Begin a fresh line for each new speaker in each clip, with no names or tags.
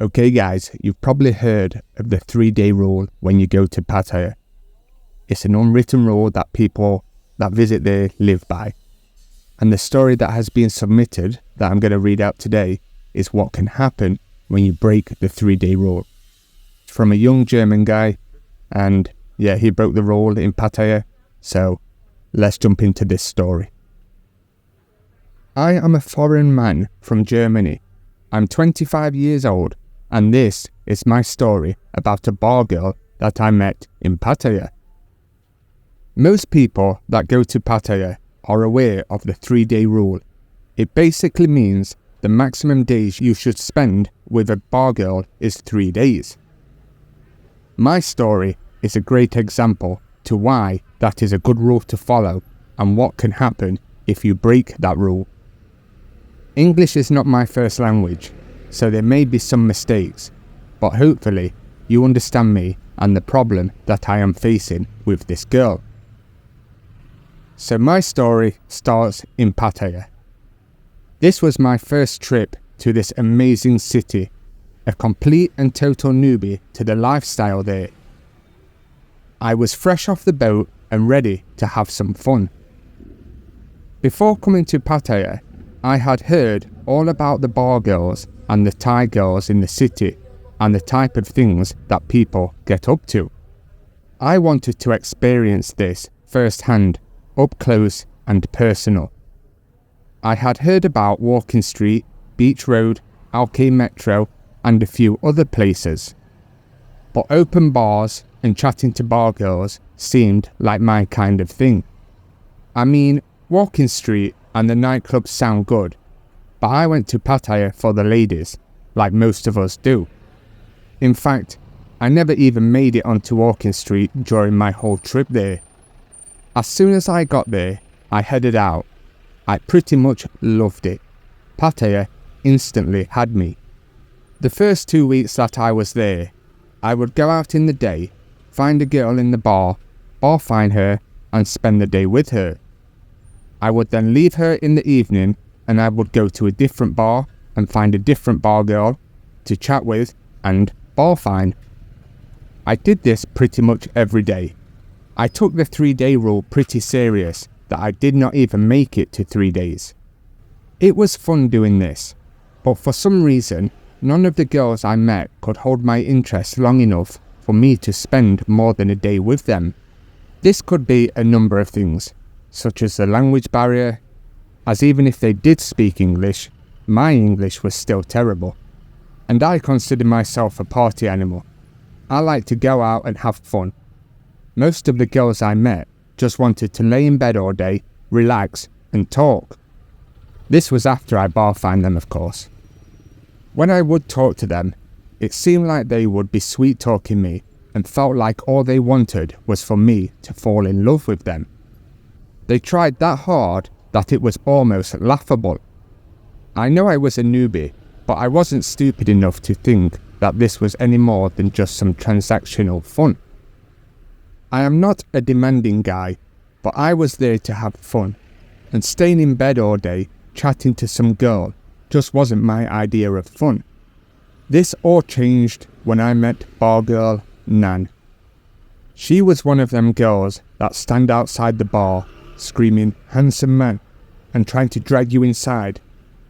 Okay guys, you've probably heard of the 3-day rule when you go to Pattaya. It's an unwritten rule that people that visit there live by. And the story that has been submitted that I'm going to read out today is what can happen when you break the 3-day rule. It's from a young German guy, and yeah, he broke the rule in Pattaya, so let's jump into this story. I am a foreign man from Germany. I'm 25 years old, and this is my story about a bar girl that I met in Pattaya. Most people that go to Pattaya are aware of the 3-day rule. It basically means the maximum days you should spend with a bar girl is 3 days. My story is a great example to why that is a good rule to follow and what can happen if you break that rule. English is not my first language, so there may be some mistakes, but hopefully you understand me and the problem that I am facing with this girl. So my story starts in Pattaya. This was my first trip to this amazing city, a complete and total newbie to the lifestyle there. I was fresh off the boat and ready to have some fun. Before coming to Pattaya, I had heard all about the bar girls and the Thai girls in the city and the type of things that people get up to. I wanted to experience this firsthand, up close and personal. I had heard about Walking Street, Beach Road, Alki Metro and a few other places. But open bars and chatting to bar girls seemed like my kind of thing. I mean, Walking Street and the nightclubs sound good, but I went to Pattaya for the ladies, like most of us do. In fact, I never even made it onto Walking Street during my whole trip there. As soon as I got there, I headed out. I pretty much loved it. Pattaya instantly had me. The first 2 weeks that I was there, I would go out in the day, find a girl in the bar find her and spend the day with her. I would then leave her in the evening and I would go to a different bar and find a different bar girl to chat with and bar find. I did this pretty much every day. I took the 3-day rule pretty serious that I did not even make it to 3 days. It was fun doing this, but for some reason, none of the girls I met could hold my interest long enough for me to spend more than a day with them. This could be a number of things, such as the language barrier, as even if they did speak English, my English was still terrible. And I consider myself a party animal. I like to go out and have fun. Most of the girls I met just wanted to lay in bed all day, relax and talk. This was after I bar found them, of course. When I would talk to them, it seemed like they would be sweet talking me and felt like all they wanted was for me to fall in love with them. They tried that hard that it was almost laughable. I know I was a newbie, but I wasn't stupid enough to think that this was any more than just some transactional fun. I am not a demanding guy, but I was there to have fun, and staying in bed all day chatting to some girl just wasn't my idea of fun. This all changed when I met bar girl Nan. She was one of them girls that stand outside the bar screaming "handsome man" and trying to drag you inside.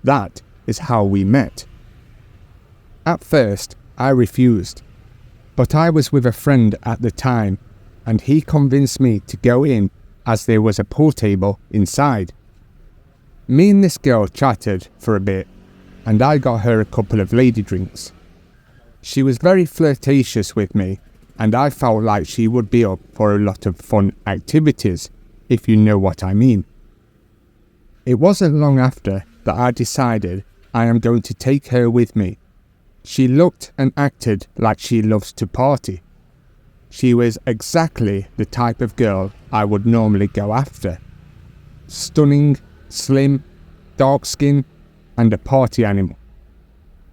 That is how we met. At first, I refused, but I was with a friend at the time and he convinced me to go in as there was a pool table inside. Me and this girl chatted for a bit and I got her a couple of lady drinks. She was very flirtatious with me and I felt like she would be up for a lot of fun activities, if you know what I mean. It wasn't long after that I decided I am going to take her with me. She looked and acted like she loves to party. She was exactly the type of girl I would normally go after. Stunning, slim, dark skin, and a party animal.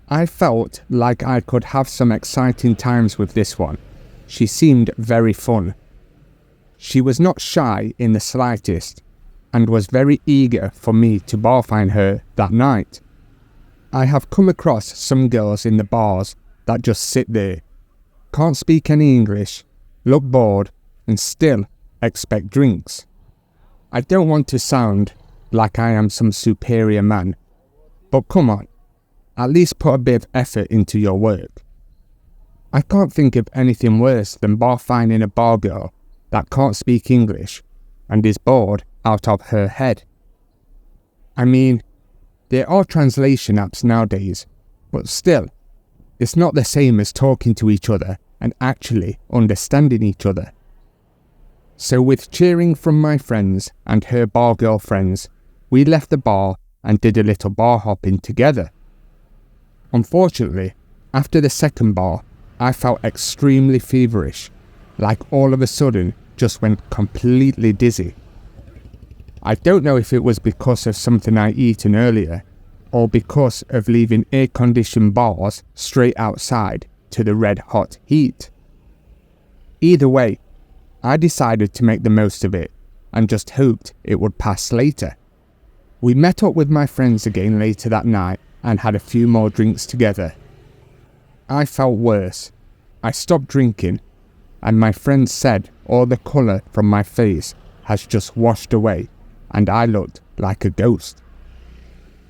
I felt like I could have some exciting times with this one. She seemed very fun. She was not shy in the slightest, and was very eager for me to bar find her that night. I have come across some girls in the bars that just sit there, can't speak any English, look bored, and still expect drinks. I don't want to sound like I am some superior man, but come on, at least put a bit of effort into your work. I can't think of anything worse than finding a bar girl that can't speak English and is bored out of her head. I mean, there are translation apps nowadays, but still, it's not the same as talking to each other and actually understanding each other. So with cheering from my friends and her bar girl friends, we left the bar and did a little bar hopping together. Unfortunately, after the second bar, I felt extremely feverish, like all of a sudden just went completely dizzy. I don't know if it was because of something I eaten earlier, or because of leaving air-conditioned bars straight outside to the red-hot heat. Either way, I decided to make the most of it and just hoped it would pass later. We met up with my friends again later that night and had a few more drinks together. I felt worse. I stopped drinking, and my friends said all the colour from my face has just washed away and I looked like a ghost.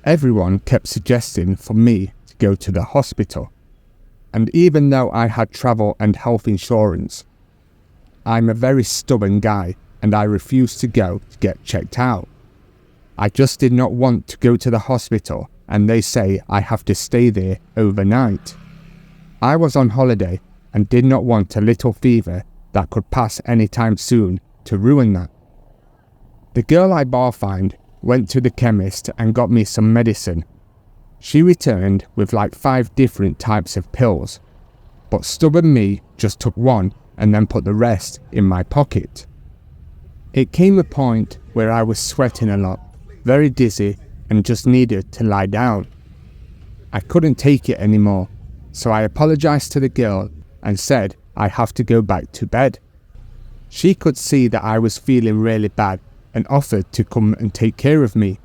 Everyone kept suggesting for me to go to the hospital, and even though I had travel and health insurance, I'm a very stubborn guy and I refused to go to get checked out. I just did not want to go to the hospital and they say I have to stay there overnight. I was on holiday and did not want a little fever that could pass anytime soon to ruin that. The girl I barfined went to the chemist and got me some medicine. She returned with like 5 different types of pills, but stubborn me just took one and then put the rest in my pocket. It came a point where I was sweating a lot, very dizzy, and just needed to lie down. I couldn't take it anymore, so I apologized to the girl and said I have to go back to bed. She could see that I was feeling really bad and offered to come and take care of me.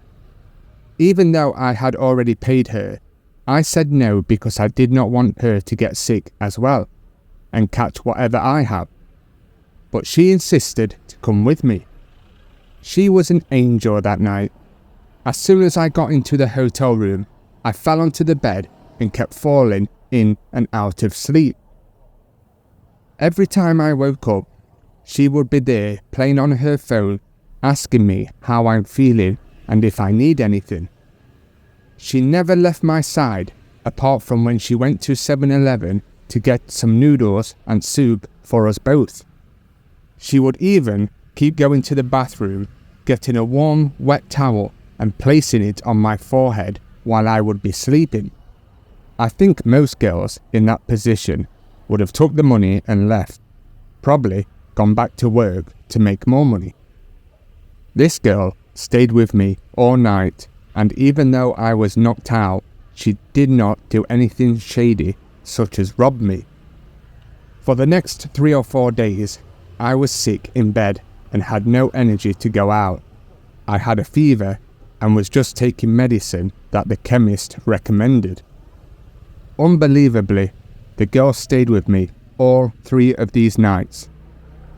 Even though I had already paid her, I said no because I did not want her to get sick as well and catch whatever I have. But she insisted to come with me. She was an angel that night. As soon as I got into the hotel room, I fell onto the bed and kept falling in and out of sleep. Every time I woke up, she would be there playing on her phone, asking me how I'm feeling and if I need anything. She never left my side, apart from when she went to 7-Eleven to get some noodles and soup for us both. She would even keep going to the bathroom, getting a warm, wet towel and placing it on my forehead while I would be sleeping. I think most girls in that position would have took the money and left, probably gone back to work to make more money. This girl stayed with me all night, and even though I was knocked out, she did not do anything shady such as rob me. For the next 3 or 4 days, I was sick in bed and had no energy to go out. I had a fever and was just taking medicine that the chemist recommended. Unbelievably, the girl stayed with me all 3 of these nights.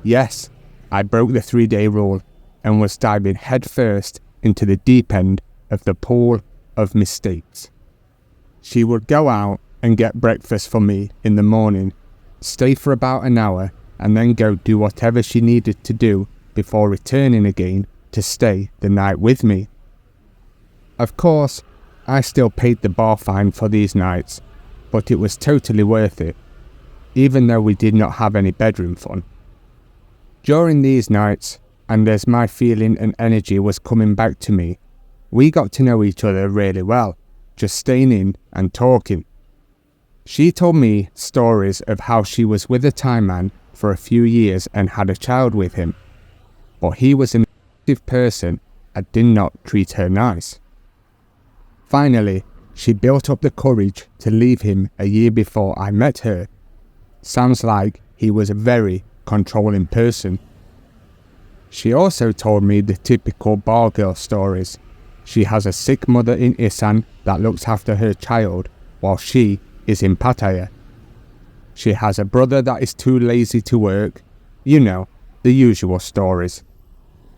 Yes, I broke the 3-day rule and was diving headfirst into the deep end of the pool of mistakes. She would go out and get breakfast for me in the morning, stay for about an hour, and then go do whatever she needed to do before returning again to stay the night with me. Of course, I still paid the bar fine for these nights, but it was totally worth it, even though we did not have any bedroom fun. During these nights, and as my feeling and energy was coming back to me, we got to know each other really well, just staying in and talking. She told me stories of how she was with a Thai man for a few years and had a child with him, but he was an abusive person and did not treat her nice. Finally, she built up the courage to leave him a year before I met her. Sounds like he was a very controlling person. She also told me the typical bar girl stories. she has a sick mother in Isan that looks after her child while she is in Pattaya. She has a brother that is too lazy to work. You know, the usual stories.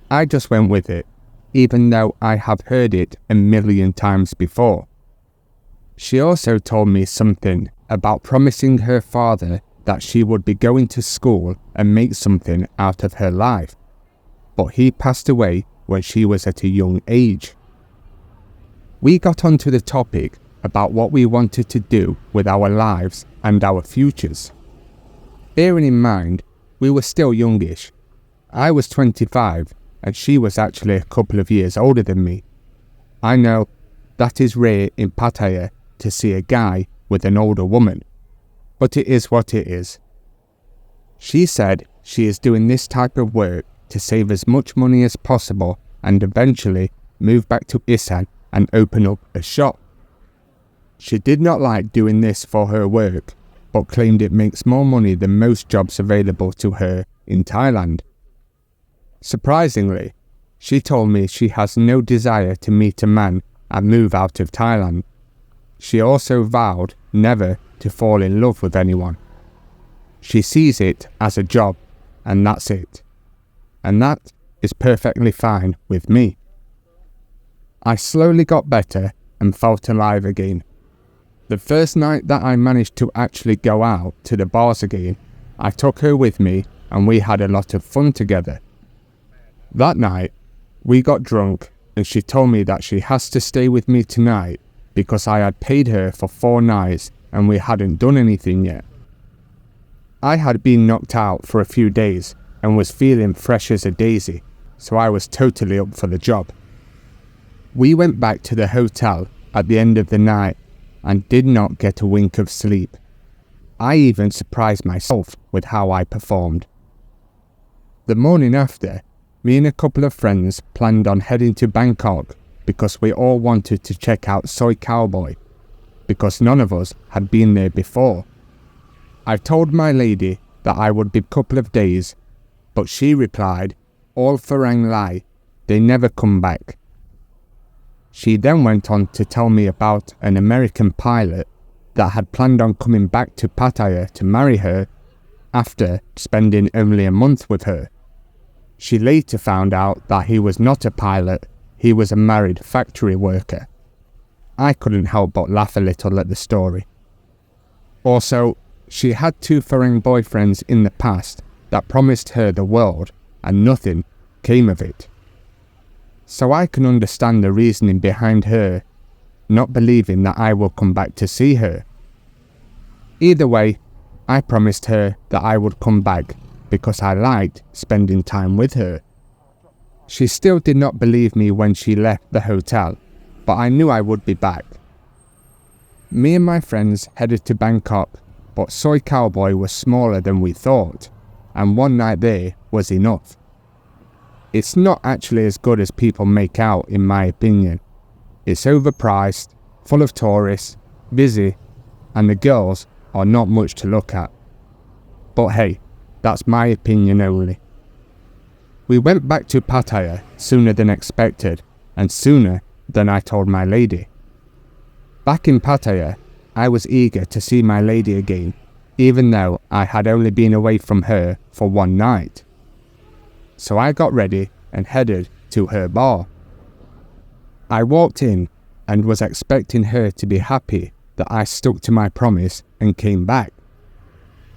I just went with it, even though I have heard it a million times before. She also told me something about promising her father that she would be going to school and make something out of her life, but he passed away when she was at a young age. We got onto the topic about what we wanted to do with our lives and our futures. Bearing in mind, we were still youngish. I was 25 and she was actually a couple of years older than me. I know that is rare in Pattaya to see a guy with an older woman, but it is what it is. She said she is doing this type of work to save as much money as possible and eventually move back to Isan and open up a shop. She did not like doing this for her work, but claimed it makes more money than most jobs available to her in Thailand. Surprisingly, she told me she has no desire to meet a man and move out of Thailand. She also vowed never to fall in love with anyone. She sees it as a job, and that's it. And that is perfectly fine with me. I slowly got better and felt alive again. The first night that I managed to actually go out to the bars again, I took her with me and we had a lot of fun together. That night, we got drunk and she told me that she has to stay with me tonight because I had paid her for 4 nights and we hadn't done anything yet. I had been knocked out for a few days and was feeling fresh as a daisy, so I was totally up for the job. We went back to the hotel at the end of the night and did not get a wink of sleep. I even surprised myself with how I performed. The morning after, me and a couple of friends planned on heading to Bangkok because we all wanted to check out Soy Cowboy, because none of us had been there before. I told my lady that I would be a couple of days, but she replied, "All Farang lie, they never come back." She then went on to tell me about an American pilot that had planned on coming back to Pattaya to marry her after spending only a month with her. She later found out that he was not a pilot, he was a married factory worker. I couldn't help but laugh a little at the story. Also, she had 2 foreign boyfriends in the past that promised her the world and nothing came of it. So I can understand the reasoning behind her not believing that I will come back to see her. Either way, I promised her that I would come back because I liked spending time with her. She still did not believe me when she left the hotel, but I knew I would be back. Me and my friends headed to Bangkok, but Soy Cowboy was smaller than we thought, and one night there was enough. It's not actually as good as people make out, in my opinion. It's overpriced, full of tourists, busy, and the girls are not much to look at. But hey, that's my opinion only. We went back to Pattaya sooner than expected, and sooner than I told my lady. Back in Pattaya, I was eager to see my lady again, even though I had only been away from her for 1 night. So I got ready and headed to her bar. I walked in and was expecting her to be happy that I stuck to my promise and came back.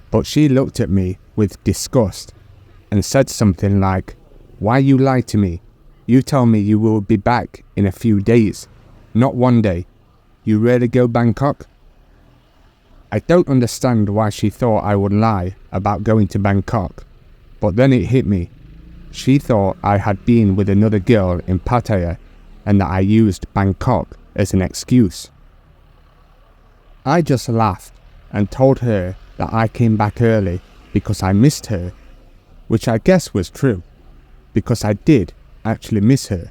But she looked at me with disgust and said something like, "Why you lie to me? You tell me you will be back in a few days, not 1 day. You really go Bangkok?" I don't understand why she thought I would lie about going to Bangkok, but then it hit me. She thought I had been with another girl in Pattaya and that I used Bangkok as an excuse. I just laughed and told her that I came back early because I missed her, which I guess was true, because I did actually miss her.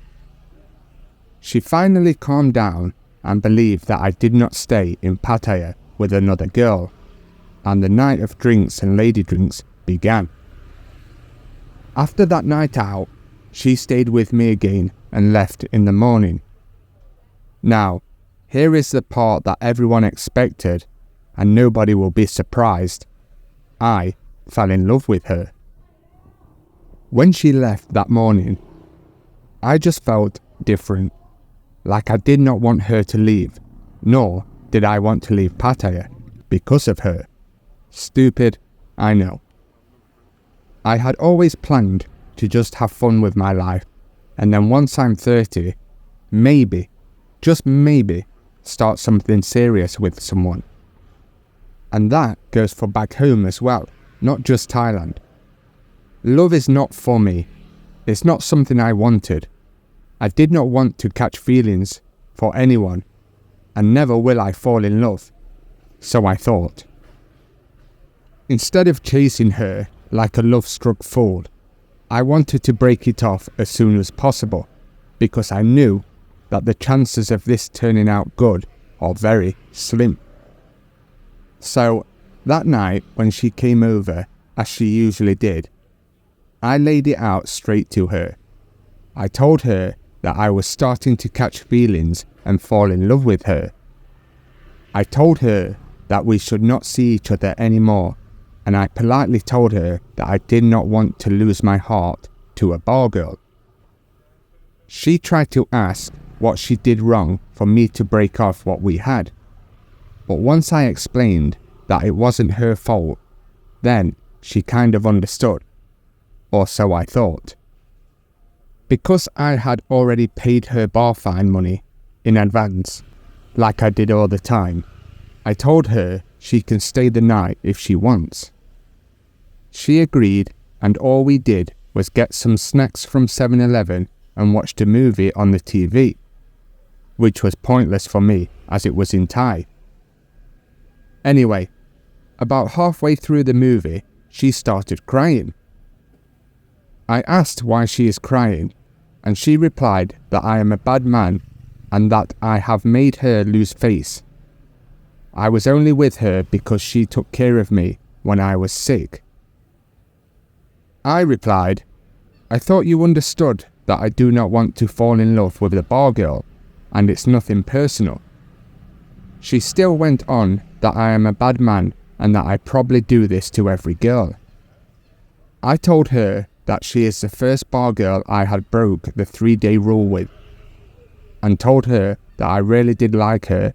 She finally calmed down and believed that I did not stay in Pattaya with another girl, and the night of drinks and lady drinks began. After that night out, she stayed with me again and left in the morning, Now, here is the part that everyone expected, and nobody will be surprised. I fell in love with her. When she left that morning, I just felt different, like I did not want her to leave, nor did I want to leave Pattaya because of her. Stupid, I know. I had always planned to just have fun with my life, and then once I'm 30, maybe, just maybe, start something serious with someone. And that goes for back home as well, not just Thailand. Love is not for me. It's not something I wanted. I did not want to catch feelings for anyone, and never will I fall in love, so I thought. Instead of chasing her like a love-struck fool, I wanted to break it off as soon as possible, because I knew that the chances of this turning out good are very slim. So, that night when she came over, as she usually did, I laid it out straight to her. I told her that I was starting to catch feelings and fall in love with her. I told her that we should not see each other anymore, and I politely told her that I did not want to lose my heart to a bar girl. She tried to ask what she did wrong for me to break off what we had, but once I explained that it wasn't her fault, then she kind of understood, or so I thought. Because I had already paid her bar fine money in advance, like I did all the time, I told her she can stay the night if she wants. She agreed, and all we did was get some snacks from 7-Eleven and watched a movie on the TV, which was pointless for me as it was in Thai. Anyway, about halfway through the movie, she started crying. I asked why she is crying, and she replied that I am a bad man and that I have made her lose face. I was only with her because she took care of me when I was sick. I replied, I thought you understood that I do not want to fall in love with a bar girl, and it's nothing personal. She still went on that I am a bad man and that I probably do this to every girl. I told her that she is the first bar girl I had broke the 3-day rule with, and told her that I really did like her,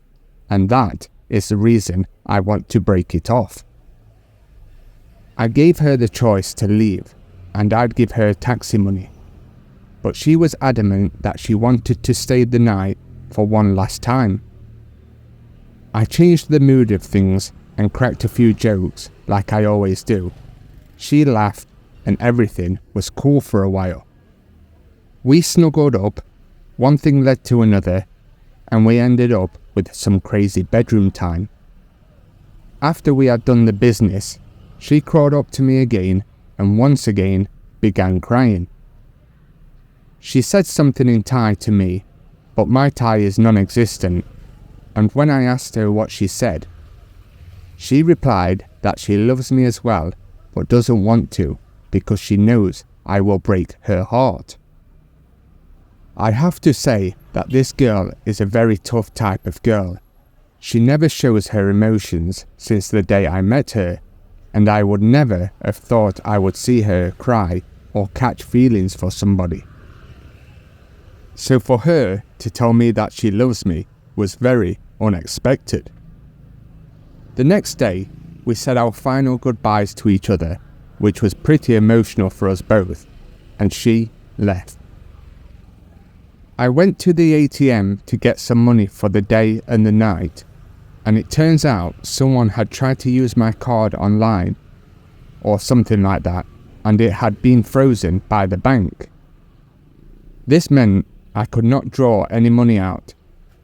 and that is the reason I want to break it off. I gave her the choice to leave, and I'd give her taxi money, but she was adamant that she wanted to stay the night for one last time. I changed the mood of things and cracked a few jokes like I always do. She laughed and everything was cool for a while. We snuggled up, one thing led to another, and we ended up with some crazy bedroom time. After we had done the business, she crawled up to me again and once again began crying. She said something in Thai to me, but my Thai is non-existent, and when I asked her what she said, she replied that she loves me as well, but doesn't want to because she knows I will break her heart. I have to say that this girl is a very tough type of girl. She never shows her emotions since the day I met her, and I would never have thought I would see her cry or catch feelings for somebody. So for her to tell me that she loves me was very unexpected. The next day, we said our final goodbyes to each other, which was pretty emotional for us both, and she left. I went to the ATM to get some money for the day and the night, and it turns out someone had tried to use my card online, or something like that, and it had been frozen by the bank. This meant I could not draw any money out.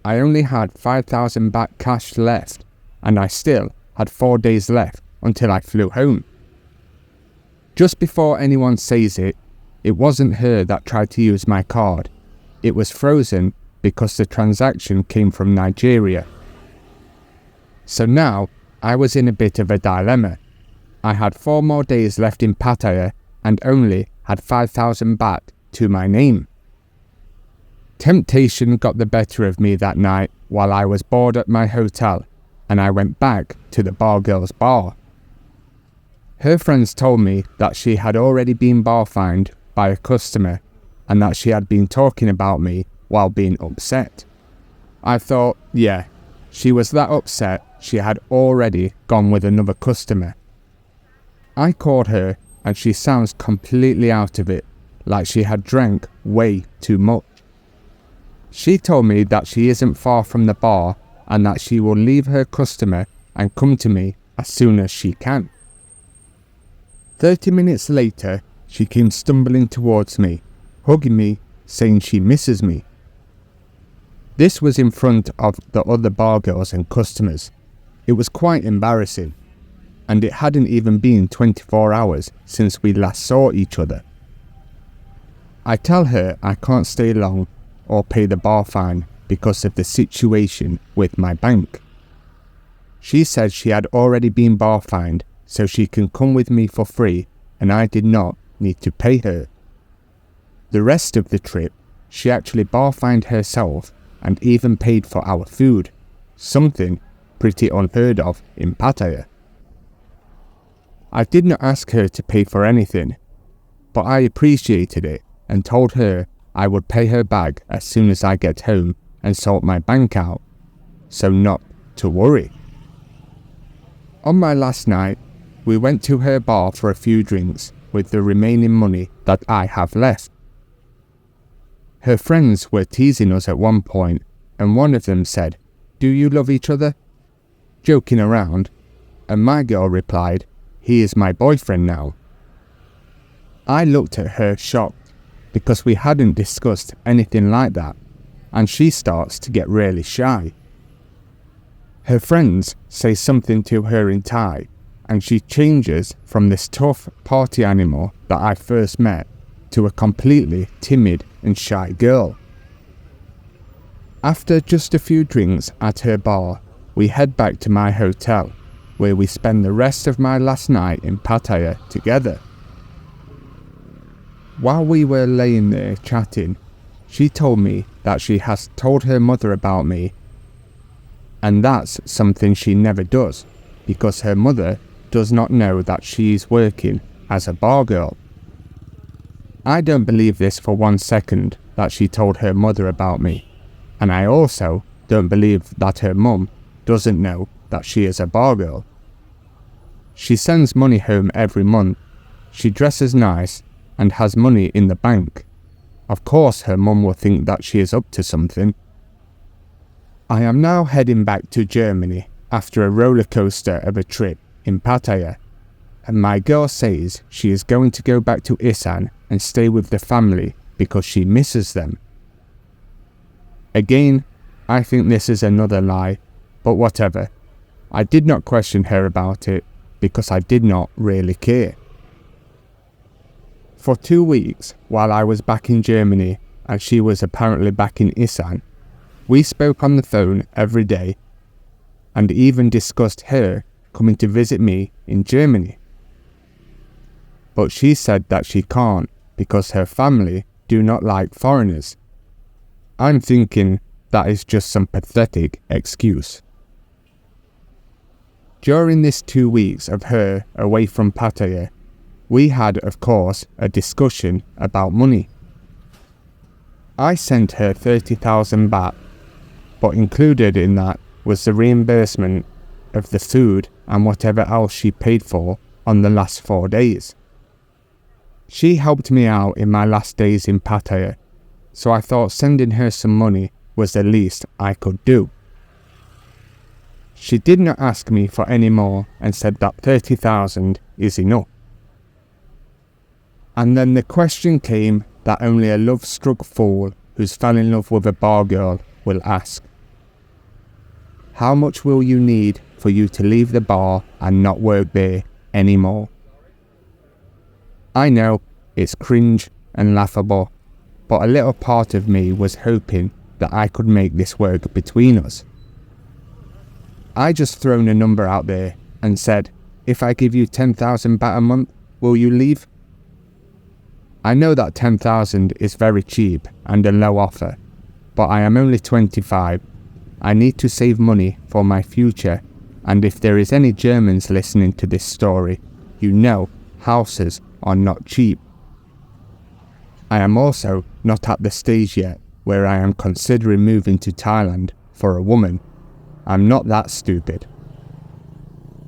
I only had 5,000 baht cash left, and I still had 4 days left until I flew home. Just before anyone says it, it wasn't her that tried to use my card. It was frozen because the transaction came from Nigeria. So now I was in a bit of a dilemma. I had 4 more days left in Pattaya and only had 5,000 baht to my name. Temptation got the better of me that night while I was bored at my hotel, and I went back to the bar girl's bar. Her friends told me that she had already been bar fined by a customer and that she had been talking about me while being upset. I thought, yeah, she was that upset she had already gone with another customer. I called her and she sounds completely out of it, like she had drank way too much. She told me that she isn't far from the bar and that she will leave her customer and come to me as soon as she can. 30 minutes later, she came stumbling towards me, hugging me, saying she misses me. This was in front of the other bar girls and customers. It was quite embarrassing, and it hadn't even been 24 hours since we last saw each other. I tell her I can't stay long or pay the bar fine because of the situation with my bank. She said she had already been bar fined, so she can come with me for free and I did not need to pay her. The rest of the trip, she actually bar fined herself and even paid for our food, something pretty unheard of in Pattaya. I did not ask her to pay for anything, but I appreciated it and told her I would pay her back as soon as I get home and sort my bank out, so not to worry. On my last night, we went to her bar for a few drinks with the remaining money that I have left. Her friends were teasing us at one point, and one of them said, "Do you love each other?" joking around, and my girl replied, "He is my boyfriend now." I looked at her shocked, because we hadn't discussed anything like that, and she starts to get really shy. Her friends say something to her in Thai, and she changes from this tough party animal that I first met to a completely timid and shy girl. After just a few drinks at her bar, we head back to my hotel, where we spend the rest of my last night in Pattaya together. While we were laying there chatting, she told me that she has told her mother about me, and that's something she never does, because her mother does not know that she is working as a bar girl. I don't believe this for 1 second that she told her mother about me, and I also don't believe that her mum doesn't know that she is a bar girl. She sends money home every month, she dresses nice and has money in the bank. Of course her mum will think that she is up to something. I am now heading back to Germany after a roller coaster of a trip in Pattaya, and my girl says she is going to go back to Isan and stay with the family because she misses them. Again, I think this is another lie, but whatever. I did not question her about it because I did not really care. For 2 weeks, while I was back in Germany and she was apparently back in Isan, we spoke on the phone every day and even discussed her coming to visit me in Germany. But she said that she can't because her family do not like foreigners. I'm thinking that is just some pathetic excuse. During this 2 weeks of her away from Pattaya, we had, of course, a discussion about money. I sent her 30,000 baht, but included in that was the reimbursement of the food and whatever else she paid for on the last 4 days. She helped me out in my last days in Pattaya, so I thought sending her some money was the least I could do. She did not ask me for any more and said that 30,000 is enough. And then the question came that only a love-struck fool who's fell in love with a bar girl will ask. How much will you need for you to leave the bar and not work there anymore? I know it's cringe and laughable, but a little part of me was hoping that I could make this work between us. I just thrown a number out there and said, if I give you 10,000 baht a month, will you leave? I know that 10,000 is very cheap and a low offer, but I am only 25. I need to save money for my future, and if there is any Germans listening to this story, you know houses are not cheap. I am also not at the stage yet where I am considering moving to Thailand for a woman. I'm not that stupid.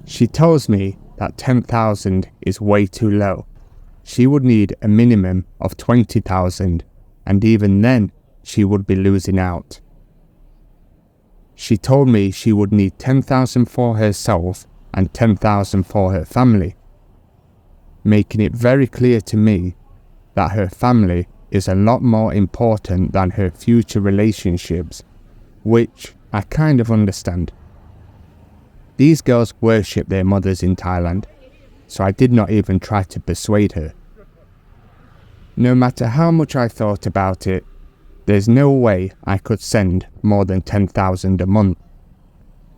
She tells me that 10,000 is way too low. She would need a minimum of 20,000, and even then she would be losing out. She told me she would need 10,000 for herself and 10,000 for her family, making it very clear to me that her family is a lot more important than her future relationships, which I kind of understand. These girls worship their mothers in Thailand, so I did not even try to persuade her. No matter how much I thought about it, there's no way I could send more than 10,000 a month.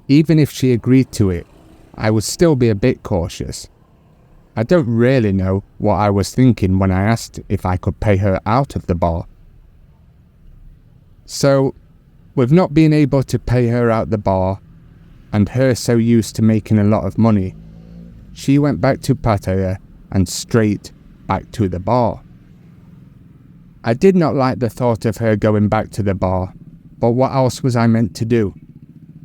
Even if she agreed to it, I would still be a bit cautious. I don't really know what I was thinking when I asked if I could pay her out of the bar. So, with not being able to pay her out the bar, and her so used to making a lot of money, she went back to Pattaya and straight back to the bar. I did not like the thought of her going back to the bar, but what else was I meant to do?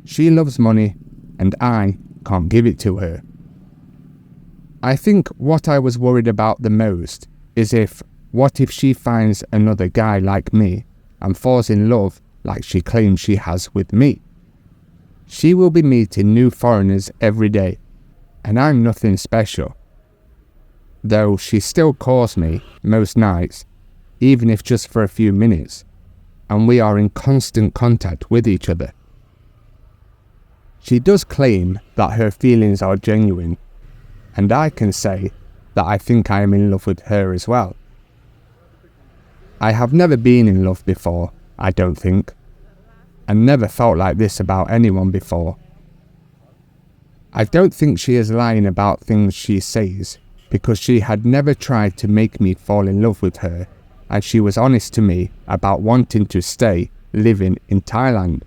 She loves money, and I can't give it to her. I think what I was worried about the most is what if she finds another guy like me and falls in love like she claims she has with me? She will be meeting new foreigners every day, and I'm nothing special. Though she still calls me most nights, even if just for a few minutes, and we are in constant contact with each other. She does claim that her feelings are genuine, and I can say that I think I am in love with her as well. I have never been in love before, I don't think, and never felt like this about anyone before. I don't think she is lying about things she says, because she had never tried to make me fall in love with her, and she was honest to me about wanting to stay living in Thailand,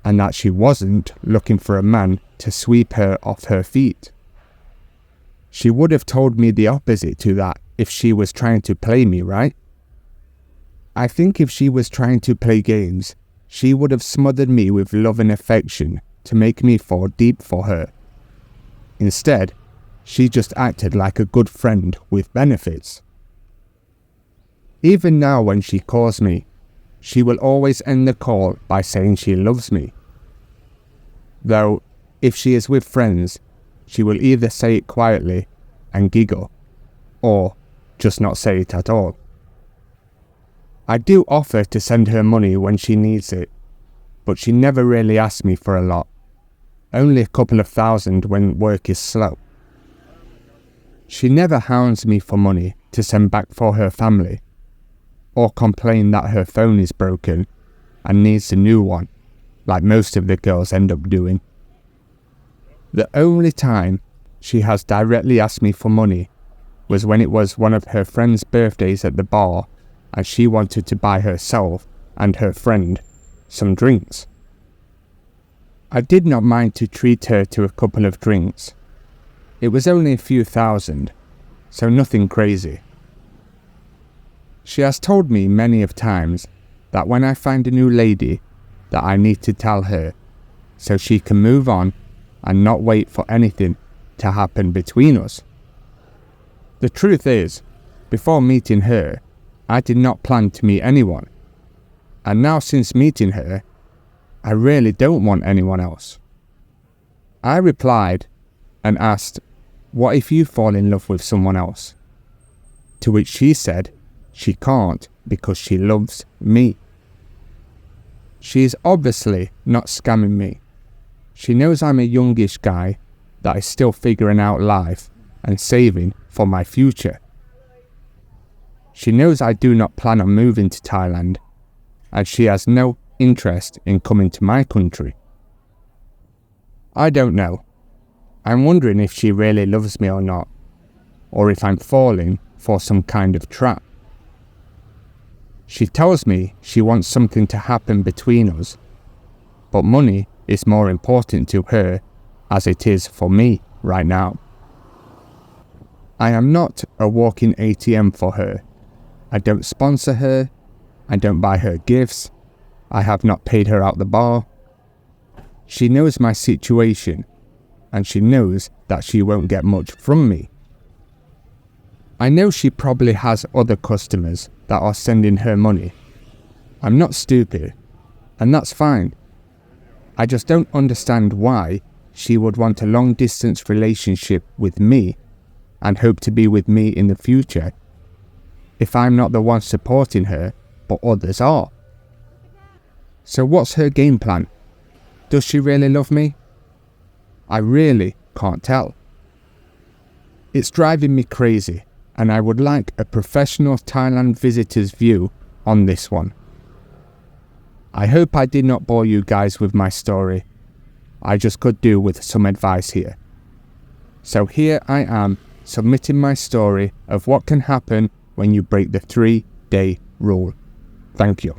and that she wasn't looking for a man to sweep her off her feet. She would have told me the opposite to that if she was trying to play me, right? I think if she was trying to play games, she would have smothered me with love and affection to make me fall deep for her. Instead, she just acted like a good friend with benefits. Even now when she calls me, she will always end the call by saying she loves me. Though, if she is with friends, she will either say it quietly and giggle, or just not say it at all. I do offer to send her money when she needs it, but she never really asks me for a lot, only a couple of thousand when work is slow. She never hounds me for money to send back for her family, or complain that her phone is broken and needs a new one, like most of the girls end up doing. The only time she has directly asked me for money was when it was one of her friend's birthdays at the bar and she wanted to buy herself and her friend some drinks. I did not mind to treat her to a couple of drinks. It was only a few thousand, so nothing crazy. She has told me many of times that when I find a new lady that I need to tell her so she can move on and not wait for anything to happen between us. The truth is, before meeting her, I did not plan to meet anyone, and now since meeting her, I really don't want anyone else. I replied and asked, "What if you fall in love with someone else?" To which she said she can't because she loves me. She is obviously not scamming me. She knows I'm a youngish guy that is still figuring out life and saving for my future. She knows I do not plan on moving to Thailand, and she has no interest in coming to my country. I don't know. I'm wondering if she really loves me or not, or if I'm falling for some kind of trap. She tells me she wants something to happen between us, but money is more important to her as it is for me right now. I am not a walking ATM for her. I don't sponsor her. I don't buy her gifts. I have not paid her out the bar. She knows my situation, and she knows that she won't get much from me. I know she probably has other customers that are sending her money. I'm not stupid, and that's fine. I just don't understand why she would want a long-distance relationship with me and hope to be with me in the future if I'm not the one supporting her, but others are. So what's her game plan? Does she really love me? I really can't tell. It's driving me crazy, and I would like a professional Thailand visitor's view on this one. I hope I did not bore you guys with my story. I just could do with some advice here. So here I am submitting my story of what can happen when you break the 3-day rule. Thank you.